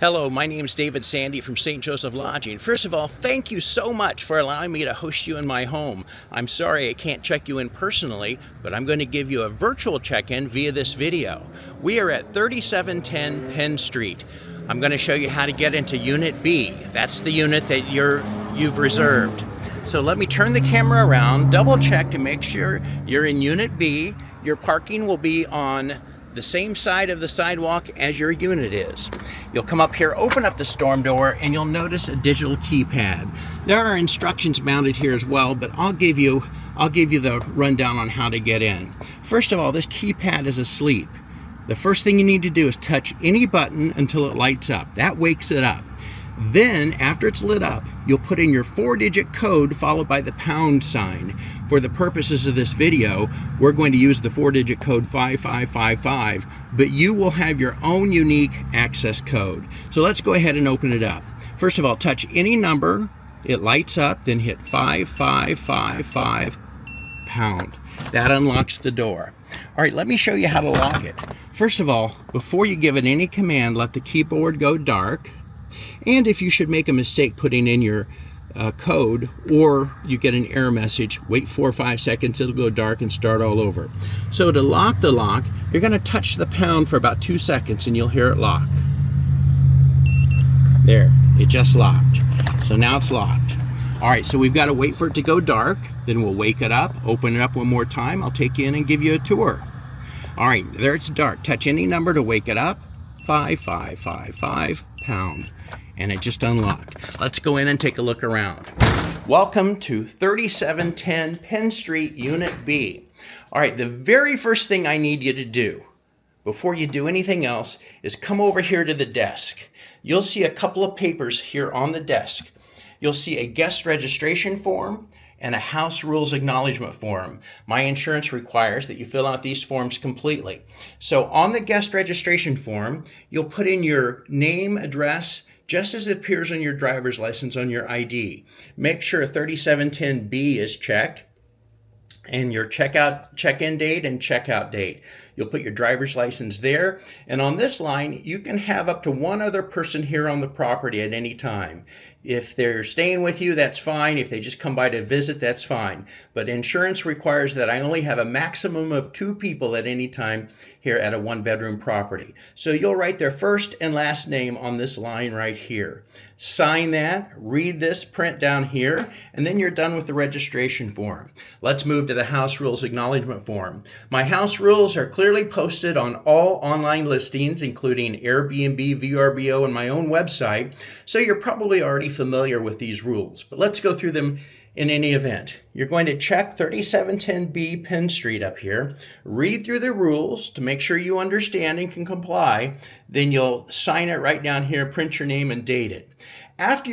Hello, my name is David Sandy from St. Joseph Lodging. First of all, thank you so much for allowing me to host you in my home. I'm sorry I can't check you in personally, but I'm going to give you a virtual check-in via this video. We are at 3710 Penn Street. I'm going to show you how to get into Unit B. That's the unit that you've reserved. So let me turn the camera around, double check to make sure you're in Unit B. Your parking will be on the same side of the sidewalk as your unit is. You'll come up here, open up the storm door, and you'll notice a digital keypad. There are instructions mounted here as well, but I'll give you the rundown on how to get in. First of all, this keypad is asleep. The first thing you need to do is touch any button until it lights up. That wakes it up. Then, after it's lit up, you'll put in your 4-digit code followed by the pound sign. For the purposes of this video, we're going to use the 4-digit code 5555, but you will have your own unique access code. So let's go ahead and open it up. First of all, touch any number, it lights up, then hit 5555 pound. That unlocks the door. All right, let me show you how to lock it. First of all, before you give it any command, let the keyboard go dark. And if you should make a mistake putting in your code, or you get an error message, wait 4 or 5 seconds, it'll go dark and start all over. So to lock the lock, you're going to touch the pound for about 2 seconds and you'll hear it lock. There, it just locked. So now it's locked. All right, so we've got to wait for it to go dark, then we'll wake it up, open it up one more time, I'll take you in and give you a tour. All right, there it's dark. Touch any number to wake it up, 5555 pound. And it just unlocked. Let's go in and take a look around. Welcome to 3710 Penn Street, Unit B. All right, the very first thing I need you to do before you do anything else is come over here to the desk. You'll see a couple of papers here on the desk. You'll see a guest registration form and a house rules acknowledgement form. My insurance requires that you fill out these forms completely. So on the guest registration form, you'll put in your name, address, just as it appears on your driver's license on your ID. Make sure 3710B is checked and your check-in date and checkout date. You'll put your driver's license there. And on this line, you can have up to one other person here on the property at any time. If they're staying with you, that's fine. If they just come by to visit, that's fine. But insurance requires that I only have a maximum of 2 people at any time here at a 1-bedroom property. So you'll write their first and last name on this line right here. Sign that, read this print down here, and then you're done with the registration form. Let's move to the house rules acknowledgement form. My house rules are clearly posted on all online listings, including Airbnb, VRBO, and my own website, so you're probably already familiar with these rules. But let's go through them in any event. You're going to check 3710B Penn Street up here, read through the rules to make sure you understand and can comply, then you'll sign it right down here, print your name and date it. After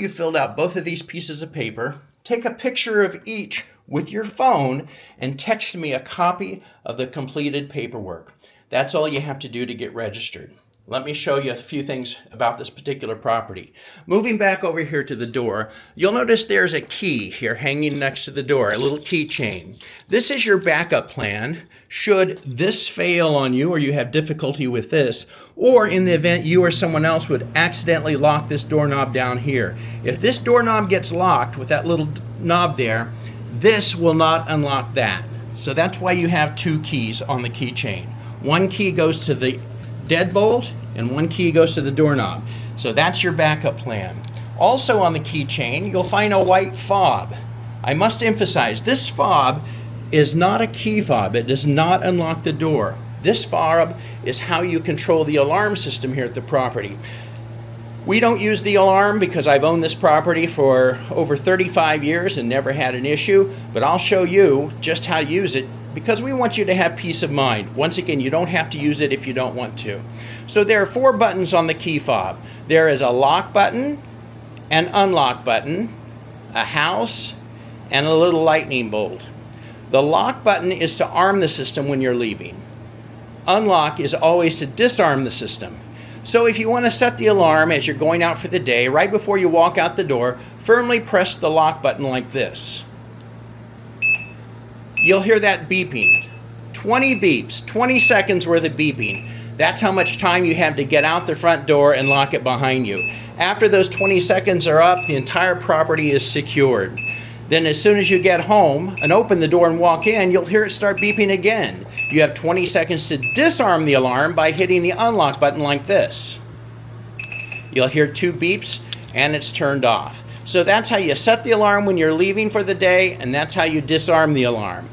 you've filled out both of these pieces of paper, take a picture of each with your phone and text me a copy of the completed paperwork. That's all you have to do to get registered. Let me show you a few things about this particular property. Moving back over here to the door, you'll notice there's a key here hanging next to the door, a little keychain. This is your backup plan should this fail on you or you have difficulty with this, or in the event you or someone else would accidentally lock this doorknob down here. If this doorknob gets locked with that little knob there, this will not unlock that. So that's why you have 2 keys on the keychain. One key goes to the deadbolt and one key goes to the doorknob. So that's your backup plan. Also on the keychain, you'll find a white fob. I must emphasize, this fob is not a key fob. It does not unlock the door. This fob is how you control the alarm system here at the property. We don't use the alarm because I've owned this property for over 35 years and never had an issue, but I'll show you just how to use it because we want you to have peace of mind. Once again, you don't have to use it if you don't want to. So there are 4 buttons on the key fob. There is a lock button, an unlock button, a house, and a little lightning bolt. The lock button is to arm the system when you're leaving. Unlock is always to disarm the system. So if you want to set the alarm as you're going out for the day, right before you walk out the door, firmly press the lock button like this. You'll hear that beeping. 20 beeps, 20 seconds worth of beeping. That's how much time you have to get out the front door and lock it behind you. After those 20 seconds are up, the entire property is secured. Then as soon as you get home and open the door and walk in, you'll hear it start beeping again. You have 20 seconds to disarm the alarm by hitting the unlock button like this. You'll hear 2 beeps and it's turned off. So that's how you set the alarm when you're leaving for the day, and that's how you disarm the alarm.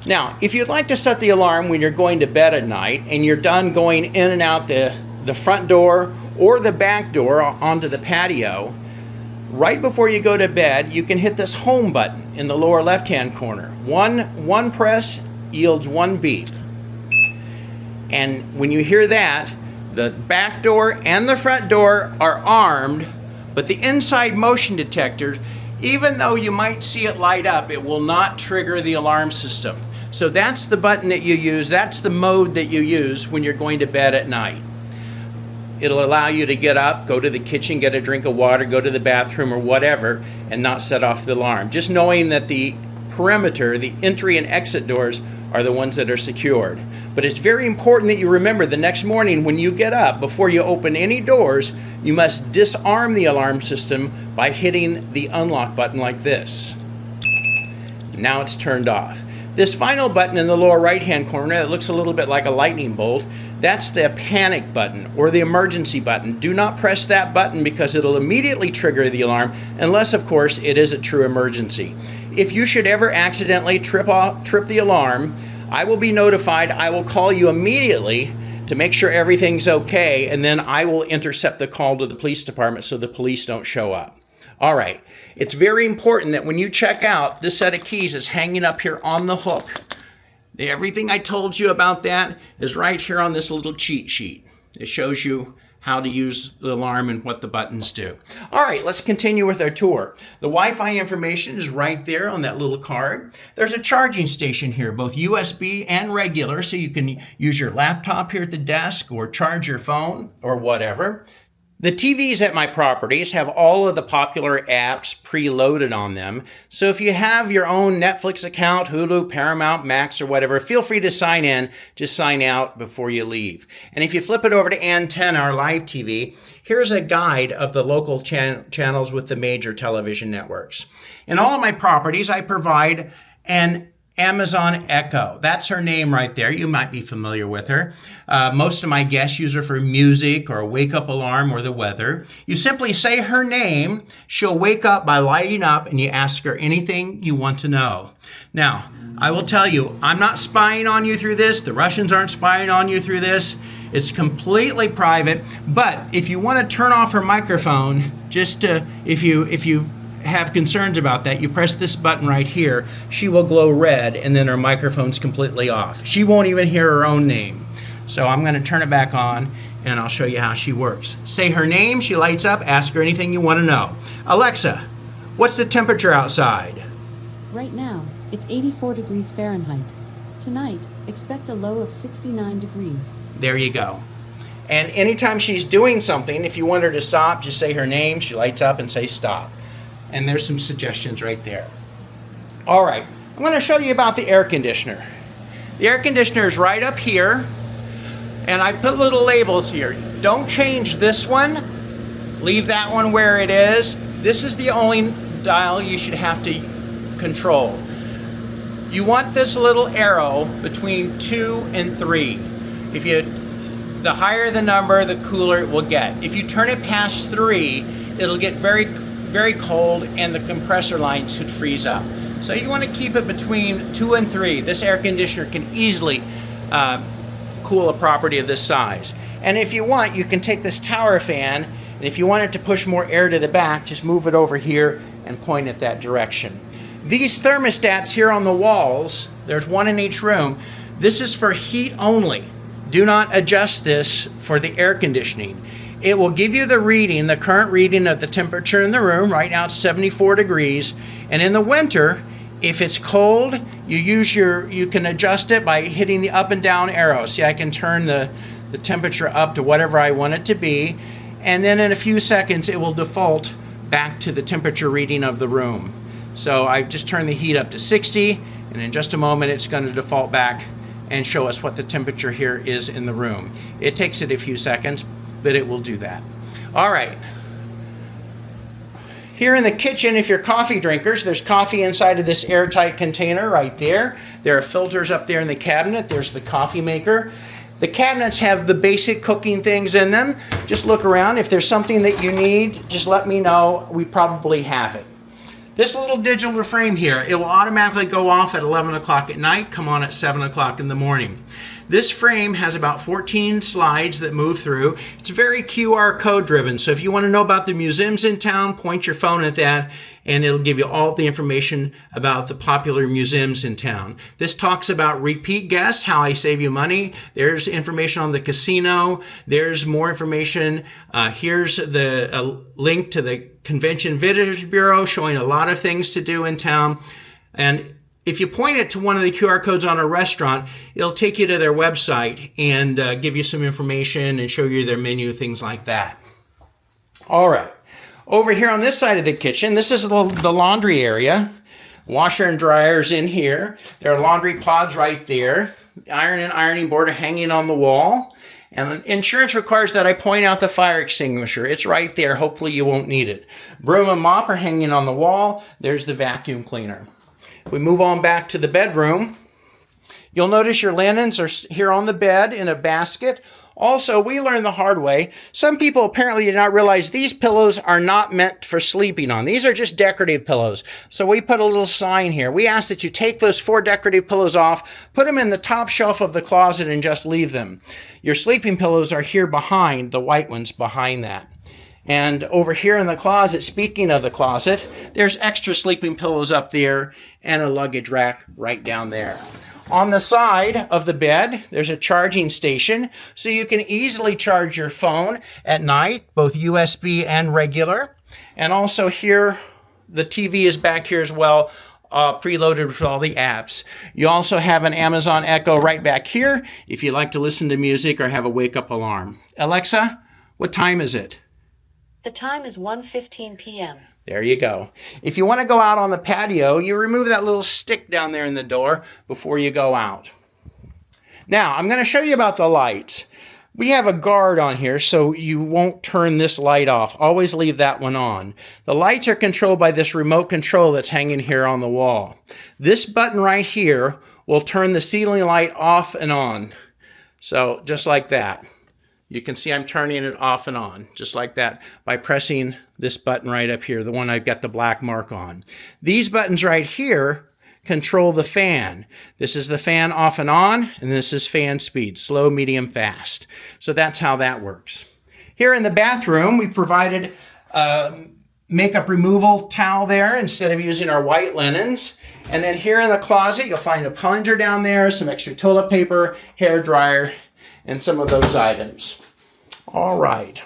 Now, if you'd like to set the alarm when you're going to bed at night and you're done going in and out the front door or the back door onto the patio, right before you go to bed, you can hit this home button in the lower left-hand corner. One press yields 1 beep. And when you hear that, the back door and the front door are armed, but the inside motion detector, even though you might see it light up, it will not trigger the alarm system. So that's the button that you use, that's the mode that you use when you're going to bed at night. It'll allow you to get up, go to the kitchen, get a drink of water, go to the bathroom or whatever, and not set off the alarm. Just knowing that the perimeter, the entry and exit doors, are the ones that are secured. But it's very important that you remember the next morning when you get up, before you open any doors, you must disarm the alarm system by hitting the unlock button like this. Now it's turned off. This final button in the lower right-hand corner that looks a little bit like a lightning bolt, that's the panic button or the emergency button. Do not press that button because it'll immediately trigger the alarm, unless, of course, it is a true emergency. If you should ever accidentally trip the alarm, I will be notified. I will call you immediately to make sure everything's okay, and then I will intercept the call to the police department so the police don't show up. All right, it's very important that when you check out, this set of keys is hanging up here on the hook. Everything I told you about that is right here on this little cheat sheet. It shows you how to use the alarm and what the buttons do. All right, let's continue with our tour. The Wi-Fi information is right there on that little card. There's a charging station here, both USB and regular, so you can use your laptop here at the desk or charge your phone or whatever. The TVs at my properties have all of the popular apps preloaded on them. So if you have your own Netflix account, Hulu, Paramount, Max, or whatever, feel free to sign in. Just sign out before you leave. And if you flip it over to Antenna, our live TV, here's a guide of the local channels with the major television networks. In all of my properties, I provide an Amazon Echo. That's her name right there. You might be familiar with her. Most of my guests use her for music or a wake-up alarm or the weather. You simply say her name. She'll wake up by lighting up, and you ask her anything you want to know. Now, I will tell you, I'm not spying on you through this. The Russians aren't spying on you through this. It's completely private. But if you want to turn off her microphone, if you have concerns about that, you press this button right here. She will glow red, and then her microphone's completely off. She won't even hear her own name. So I'm going to turn it back on, and I'll show you how she works. Say her name, she lights up, ask her anything you want to know. Alexa, what's the temperature outside? Right now, it's 84 degrees Fahrenheit. Tonight, expect a low of 69 degrees. There you go. And anytime she's doing something, if you want her to stop, just say her name, she lights up and say stop. And there's some suggestions right there. All right, I'm going to show you about the air conditioner. The air conditioner is right up here, and I put little labels here. Don't change this one. Leave that one where it is. This is the only dial you should have to control. You want this little arrow between 2 and 3. The higher the number, the cooler it will get. If you turn it past 3, it'll get very cold, and the compressor lines should freeze up. So you want to keep it between 2 and 3. This air conditioner can easily cool a property of this size. And if you want, you can take this tower fan, and if you want it to push more air to the back, just move it over here and point it that direction. These thermostats here on the walls, there's one in each room. This is for heat only. Do not adjust this for the air conditioning. It will give you the reading, the current reading of the temperature in the room. Right now it's 74 degrees. And in the winter, if it's cold, you can adjust it by hitting the up and down arrow. See, I can turn the temperature up to whatever I want it to be. And then in a few seconds, it will default back to the temperature reading of the room. So I just turn the heat up to 60, and in just a moment, it's going to default back and show us what the temperature here is in the room. It takes it a few seconds, but it will do that. All right. Here in the kitchen, if you're coffee drinkers, there's coffee inside of this airtight container right there. There are filters up there in the cabinet. There's the coffee maker. The cabinets have the basic cooking things in them. Just look around. If there's something that you need, just let me know. We probably have it. This little digital frame here, it will automatically go off at 11 o'clock at night, come on at 7 o'clock in the morning. This frame has about 14 slides that move through. It's very QR code driven, so if you want to know about the museums in town, point your phone at that and it'll give you all the information about the popular museums in town. This talks about repeat guests, how I save you money. There's information on the casino. There's more information. Here's the link to the Convention Visitors Bureau showing a lot of things to do in town. And if you point it to one of the QR codes on a restaurant, it'll take you to their website and give you some information and show you their menu, things like that. All right. Over here on this side of the kitchen, this is the laundry area. Washer and dryers in here. There are laundry pods right there. The iron and ironing board are hanging on the wall. And insurance requires that I point out the fire extinguisher. It's right there. Hopefully you won't need it. Broom and mop are hanging on the wall. There's the vacuum cleaner. We move on back to the bedroom. You'll notice your linens are here on the bed in a basket. Also, we learned the hard way. Some people apparently did not realize these pillows are not meant for sleeping on. These are just decorative pillows. So we put a little sign here. We ask that you take those 4 decorative pillows off, put them in the top shelf of the closet, and just leave them. Your sleeping pillows are here behind, the white ones behind that. And over here in the closet, speaking of the closet, there's extra sleeping pillows up there and a luggage rack right down there. On the side of the bed, there's a charging station, so you can easily charge your phone at night, both USB and regular. And also here, the TV is back here as well, preloaded with all the apps. You also have an Amazon Echo right back here if you like to listen to music or have a wake-up alarm. Alexa, what time is it? The time is 1:15 p.m. There you go. If you want to go out on the patio, you remove that little stick down there in the door before you go out. Now, I'm going to show you about the lights. We have a guard on here so you won't turn this light off. Always leave that one on. The lights are controlled by this remote control that's hanging here on the wall. This button right here will turn the ceiling light off and on. So just like that. You can see I'm turning it off and on, just like that, by pressing this button right up here, the one I've got the black mark on. These buttons right here control the fan. This is the fan off and on, and this is fan speed, slow, medium, fast. So that's how that works. Here in the bathroom, we provided a makeup removal towel there instead of using our white linens. And then here in the closet, you'll find a plunger down there, some extra toilet paper, hair dryer, and some of those items. All right.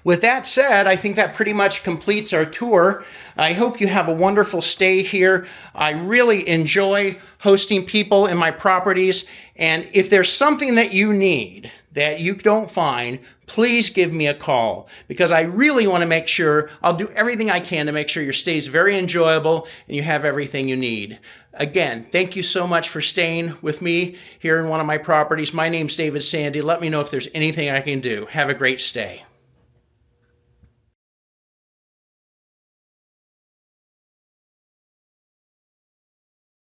With that said, I think that pretty much completes our tour. I hope you have a wonderful stay here. I really enjoy hosting people in my properties. And if there's something that you need that you don't find, please give me a call, because I really want to make sure, I'll do everything I can to make sure your stay is very enjoyable and you have everything you need. Again, thank you so much for staying with me here in one of my properties. My name's David Sandy. Let me know if there's anything I can do. Have a great stay.